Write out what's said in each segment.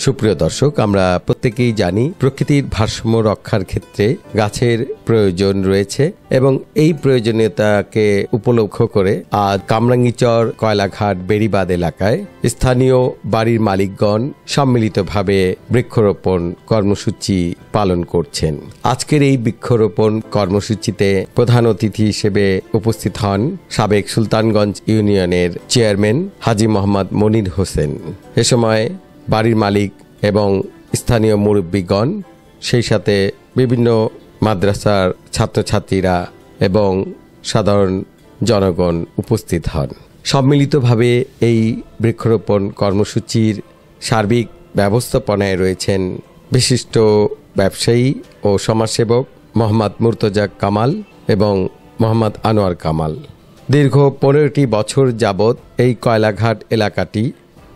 সুপ্রিয় দর্শক, আমরা প্রত্যেকেই জানি প্রকৃতির ভারসাম্য রক্ষার ক্ষেত্রে গাছের প্রয়োজন রয়েছে এবং এই প্রয়োজনীয়তাকে উপলক্ষ করে আজ কামরাঙ্গীচর কয়লাঘাট বেড়িবাঁধ এলাকায় স্থানীয় বাড়ির মালিকগণ সম্মিলিতভাবে বৃক্ষরোপণ কর্মসূচি পালন করছেন। আজকের এই বৃক্ষরোপণ কর্মসূচিতে প্রধান অতিথি হিসেবে উপস্থিত হন সাবেক সুলতানগঞ্জ ইউনিয়নের চেয়ারম্যান হাজী মোহাম্মদ মনির হোসেন। এ সময় বাড়ির মালিক এবং স্থানীয় মুরব্বীগণ, সেই সাথে বিভিন্ন মাদ্রাসার ছাত্রছাত্রীরা এবং সাধারণ জনগণ উপস্থিত হন। সম্মিলিতভাবে এই বৃক্ষরোপণ কর্মসূচির সার্বিক ব্যবস্থাপনায় রয়েছেন বিশিষ্ট ব্যবসায়ী ও সমাজসেবক মোহাম্মদ মুর্তজা কামাল এবং মোহাম্মদ আনোয়ার কামাল। দীর্ঘ 15টি বছর যাবৎ এই কয়লাঘাট এলাকাটি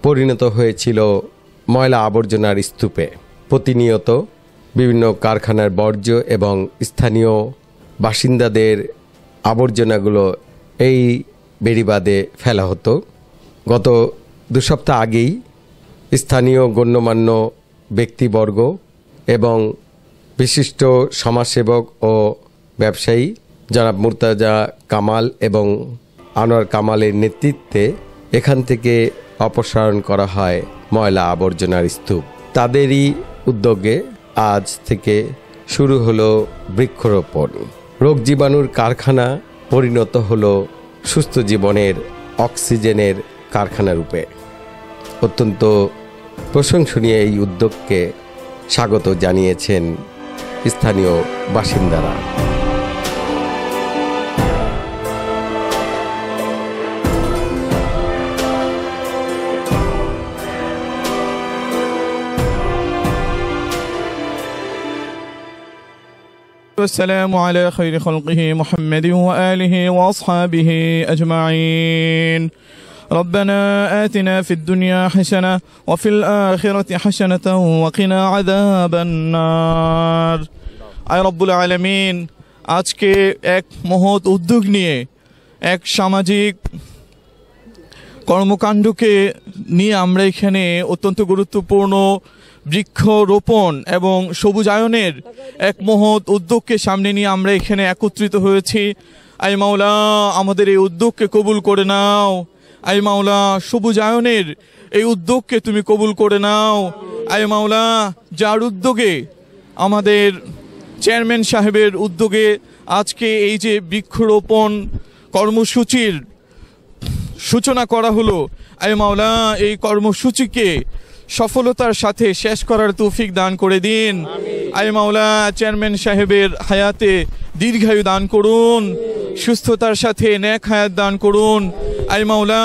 পরিণত হয়েছিল ময়লা আবর্জনার স্তূপে। প্রতিনিয়ত বিভিন্ন কারখানার বর্জ্য এবং স্থানীয় বাসিন্দাদের আবর্জনাগুলো এই বেড়িবাঁধে ফেলা হতো। গত 2 সপ্তাহ আগেই স্থানীয় গণ্যমান্য ব্যক্তিবর্গ এবং বিশিষ্ট সমাজসেবক ও ব্যবসায়ী জনাব মুর্তজা কামাল এবং আনোয়ার কামালের নেতৃত্বে এখান থেকে অপসারণ করা হয় ময়লা আবর্জনার স্তূপ। তাদেরই উদ্যোগে আজ থেকে শুরু হলো বৃক্ষরোপণ। রোগ জীবাণুর কারখানা পরিণত হলো সুস্থ জীবনের অক্সিজেনের কারখানা রূপে। অত্যন্ত প্রশংসনীয় এই উদ্যোগকে স্বাগত জানিয়েছেন স্থানীয় বাসিন্দারা। والسلام على خير خلقه محمد وآله وأصحابه أجمعين. ربنا آتنا في الدنيا حسنة وفي الآخرة حسنة وقنا عذاب النار. আয় রব্বুল আলামিন, আজকে এক মহৎ উদ্যোগ নিয়ে এক সামাজিক কর্মকাণ্ডকে নিয়ে আমরা এখানে অত্যন্ত গুরুত্বপূর্ণ বৃক্ষরোপণ এবং সবুজায়নের এক মহৎ উদ্যোগকে সামনে নিয়ে আমরা এখানে একত্রিত হয়েছি। আয় মাওলা, আমাদের এই উদ্যোগকে কবুল করে নাও। আয় মাওলা, সবুজায়নের এই উদ্যোগকে তুমি কবুল করে নাও। আয় মাওলা, যার উদ্যোগে আমাদের চেয়ারম্যান সাহেবের উদ্যোগে আজকে এই যে বৃক্ষরোপণ কর্মসূচির সূচনা করা হলো, আয় মাওলা, এই কর্মসূচিকে সফলতার সাথে শেষ করার তৌফিক দান করে দিন। আয় মাওলা, চেয়ারম্যান সাহেবের হায়াতে দীর্ঘায়ু দান করুন, সুস্থতার সাথে নেক হায়াত দান করুন। আয় মাওলা,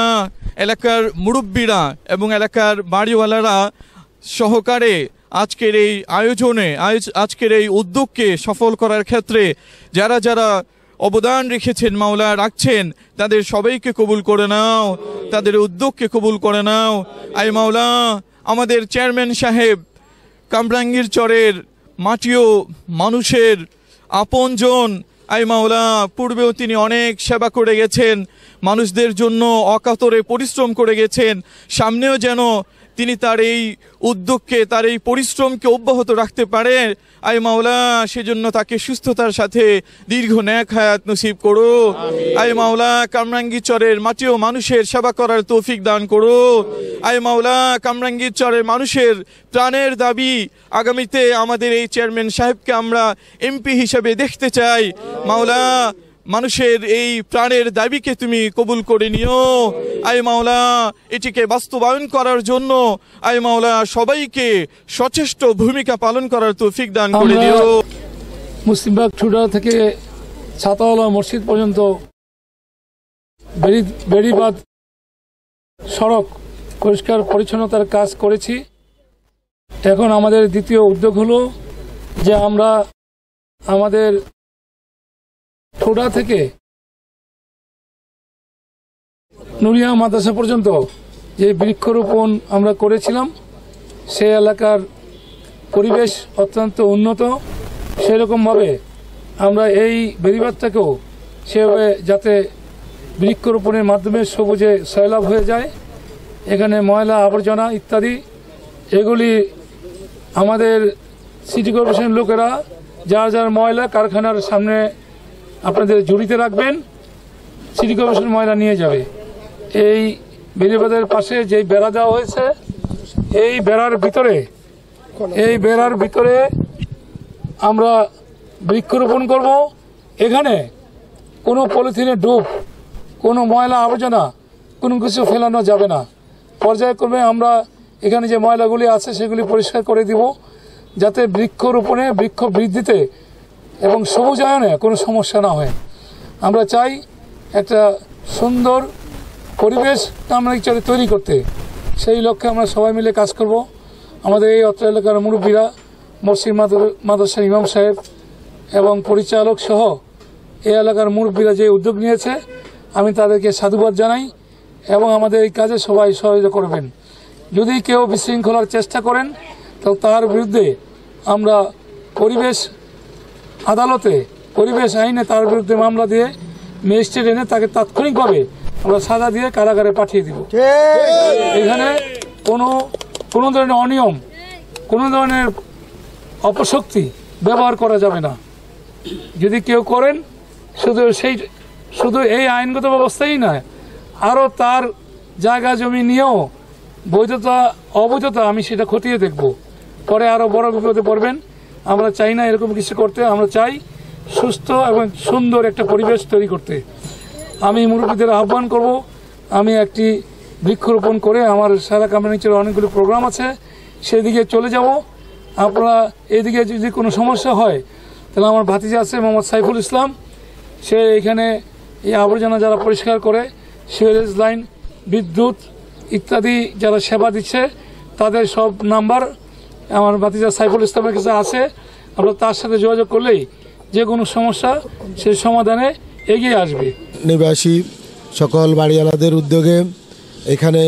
এলাকার মুরব্বীরা এবং এলাকার বাড়িওয়ালারা সহকারে আজকের এই আয়োজনে আজকের এই উদ্যোগকে সফল করার ক্ষেত্রে যারা যারা অবদান রেখেছেন, মাওলা রাখছেন, তাদের সবাইকে কবুল করে নাও, তাদের উদ্যোগকে কবুল করে নাও। আয় মাওলা, আমাদের চেয়ারম্যান সাহেব কামরাঙ্গীরচরের মাটিও মানুষের আপনজন। আয় মাওলা, পূর্বেও তিনি অনেক সেবা করে গেছেন, মানুষদের জন্য অকাতরে পরিশ্রম করে গেছেন। সামনেও যেন তিনি তার এই উদ্যোগকে, তার এই পরিশ্রমকে অব্যাহত রাখতে পারে। আয় মাওলা, সেজন্য তাকে সুস্থতার সাথে দীর্ঘ নেক হায়াত নসিব করো। আয় মাওলা, কামরাঙ্গীরচরের মাটিও মানুষের সেবা করার তৌফিক দান করো। আয় মাওলা, কামরাঙ্গীরচরের মানুষের প্রাণের দাবি, আগামীতে আমাদের এই চেয়ারম্যান সাহেবকে আমরা এমপি হিসেবে দেখতে চাই। মাওলা, মানুষের এই প্রাণের দাবিকে তুমি কবুল করে নিও। আয় মাওলা, এটিকে বাস্তবায়ন করার জন্য আয় মাওলা সবাইকে সচেষ্ট ভূমিকা পালন করার তৌফিক দান করে দিও। মুসলিমবাগ ঠুডা থেকে ছাতাওয়ালা মসজিদ পর্যন্ত বেড়িবাঁধ সড়ক পরিষ্কার পরিচ্ছন্নতার কাজ করেছি। এখন আমাদের দ্বিতীয় উদ্যোগ হলো যে আমরা আমাদের ঠোডা থেকে নুরিয়া মাদ্রাসা পর্যন্ত যে বৃক্ষরোপণ আমরা করেছিলাম, সে এলাকার পরিবেশ অত্যন্ত উন্নত। সেরকমভাবে আমরা এই বেড়িবাঁধটাকেও সেভাবে যাতে বৃক্ষরোপণের মাধ্যমে সবুজে সয়লাভ হয়ে যায়, এখানে ময়লা আবর্জনা ইত্যাদি এগুলি আমাদের সিটি কর্পোরেশনের লোকেরা যার যার ময়লা কারখানার সামনে আপনাদের ঝুড়িতে রাখবেন, সিটি কর্পোরেশন ময়লা নিয়ে যাবে। এই বেরিবাঁধের পাশে যেই বেড়া দেওয়া হয়েছে, এই বেড়ার ভিতরে আমরা বৃক্ষরোপণ করব। এখানে কোনো পলিথিনের ডুব, কোনো ময়লা আবর্জনা, কোনো কিছু ফেলানো যাবে না। পর্যায়ক্রমে আমরা এখানে যে ময়লাগুলি আছে সেগুলি পরিষ্কার করে দিব, যাতে বৃক্ষরোপণে, বৃক্ষ বৃদ্ধিতে এবং সবুজায়নে কোনো সমস্যা না হয়। আমরা চাই একটা সুন্দর পরিবেশ কামরাঙ্গীরচরে তৈরি করতে। সেই লক্ষ্যে আমরা সবাই মিলে কাজ করব। আমাদের এই অত্র এলাকার মুরব্বীরা, মসজিদ মাদ্রাসার ইমাম সাহেব এবং পরিচালক সহ এই এলাকার মুরব্বীরা যে উদ্যোগ নিয়েছে, আমি তাদেরকে সাধুবাদ জানাই এবং আমাদের এই কাজে সবাই সহযোগিতা করবেন। যদি কেউ বিশৃঙ্খলার চেষ্টা করেন তাহলে তার বিরুদ্ধে আমরা পরিবেশ আদালতে, পরিবেশ আইনে তার বিরুদ্ধে মামলা দিয়ে ম্যাজিস্ট্রেট এনে তাকে তাৎক্ষণিকভাবে আমরা সাজা দিয়ে কারাগারে পাঠিয়ে দিব। এখানে কোনো ধরনের অনিয়ম, কোনো ধরনের অপশক্তি ব্যবহার করা যাবে না। যদি কেউ করেন, শুধু এই আইনগত ব্যবস্থাই নয়, আরও তার জায়গা জমি নিয়েও বৈধতা অবৈধতা আমি সেটা খতিয়ে দেখব, পরে আরও বড় বিপদে পড়বেন। আমরা চাই না এরকম কিছু করতে। আমরা চাই সুস্থ এবং সুন্দর একটা পরিবেশ তৈরি করতে। আমি মুরব্বীদের আহ্বান করব, আমি একটি বৃক্ষরোপণ করে, আমার সারা কামরাঙ্গীরচরে অনেকগুলো প্রোগ্রাম আছে, সেদিকে চলে যাব। আপনারা এদিকে যদি কোনো সমস্যা হয় তাহলে আমার ভাতিজা আছে মোহাম্মদ সাইফুল ইসলাম, সে এখানে এই আবর্জনা যারা পরিষ্কার করে, সিওরেজ লাইন, বিদ্যুৎ ইত্যাদি যারা সেবা দিচ্ছে, তাদের সব নাম্বার আমার ভাতিজা সাইফুল ইসলামের কাছে আছে। আমরা তার সাথে যোগাযোগ করলেই যে কোনো সমস্যা সেই সমাধানে এগিয়ে আসবে। নিবাসী সকল বাড়িওয়ালাদের উদ্যোগে এখানে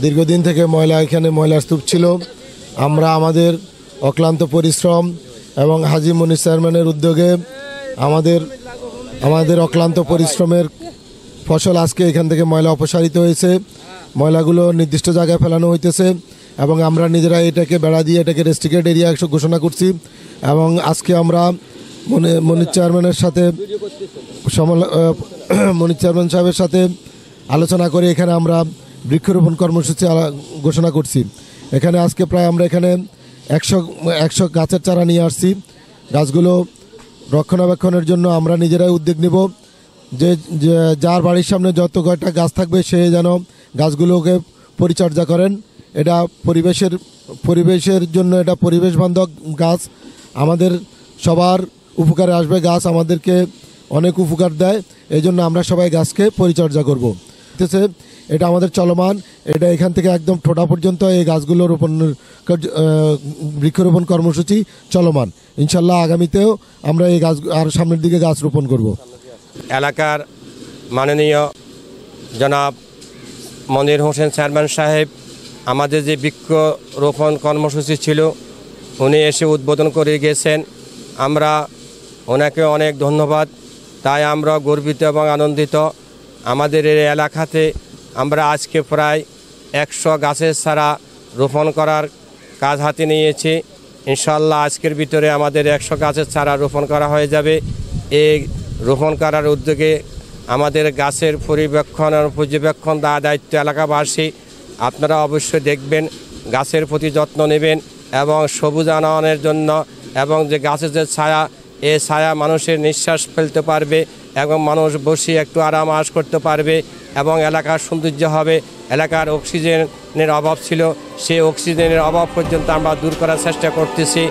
দীর্ঘদিন থেকে এখানে ময়লার স্তূপ ছিল। আমরা আমাদের অক্লান্ত পরিশ্রম এবং হাজী মনির চেয়ারম্যানের উদ্যোগে আমাদের অক্লান্ত পরিশ্রমের ফসল আজকে এখান থেকে ময়লা অপসারিত হয়েছে। ময়লাগুলো নির্দিষ্ট জায়গায় ফেলানো হইতেছে এবং আমরা নিজেরা এটাকে বেড়া দিয়ে এটাকে রেস্ট্রিক্টেড এরিয়া ঘোষণা করছি। এবং আজকে আমরা মনির চেয়ারম্যানের সাথে মনির চেয়ারম্যান সাহেবের সাথে আলোচনা করে এখানে আমরা বৃক্ষরোপণ কর্মসূচি ঘোষণা করছি। এখানে আজকে প্রায় আমরা এখানে 100 গাছের চারা নিয়ে আসছি। গাছগুলো রক্ষণাবেক্ষণের জন্য আমরা নিজেরাই উদ্যোগ নিব, যে যার বাড়ির সামনে যত কয়টা গাছ থাকবে সে যেন গাছগুলোকে পরিচর্যা করেন। এটা পরিবেশের জন্য এটা পরিবেশ বান্ধব গাছ, আমাদের সবার উপকারে আসবে। গাছ আমাদেরকে অনেক উপকার দেয়, এই জন্য আমরা সবাই গাছকে পরিচর্যা করব। এটা আমাদের চলমান, এটা এখান থেকে একদম ঠোঁটা পর্যন্ত এই গাছগুলো বৃক্ষরোপণ কর্মসূচি চলমান। ইনশাল্লাহ আগামীতেও আমরা এই গাছ আর সামনের দিকে গাছ রোপণ করব। এলাকার মাননীয় জনাব মনির হোসেন চেয়ারম্যান সাহেব আমাদের যে বৃক্ষরোপণ কর্মসূচি ছিল উনি এসে উদ্বোধন করে গেছেন। আমরা ওনাকে অনেক ধন্যবাদ। তাই আমরা গর্বিত এবং আনন্দিত। আমাদের এই এলাকাতে আমরা আজকে প্রায় 100 গাছের চারা রোপণ করার কাজ হাতে নিয়েছি। ইনশাল্লাহ আজকের ভিতরে আমাদের 100 গাছের চারা রোপণ করা হয়ে যাবে। এই রোপণ করার উদ্যোগে আমাদের গাছের পর্যবেক্ষণ দায়িত্ব এলাকাবাসী। আপনারা অবশ্যই দেখবেন, গাছের প্রতি যত্ন নেবেন এবং সবুজায়নের জন্য, এবং যে গাছের যে ছায়া, এই ছায়া মানুষের নিঃশ্বাস ফেলতে পারবে এবং মানুষ বসে একটু আরাম আশ করতে পারবে এবং এলাকার সৌন্দর্য হবে। এলাকার অক্সিজেনের অভাব ছিল, সেই অক্সিজেনের অভাব পর্যন্ত আমরা দূর করার চেষ্টা করতেছি।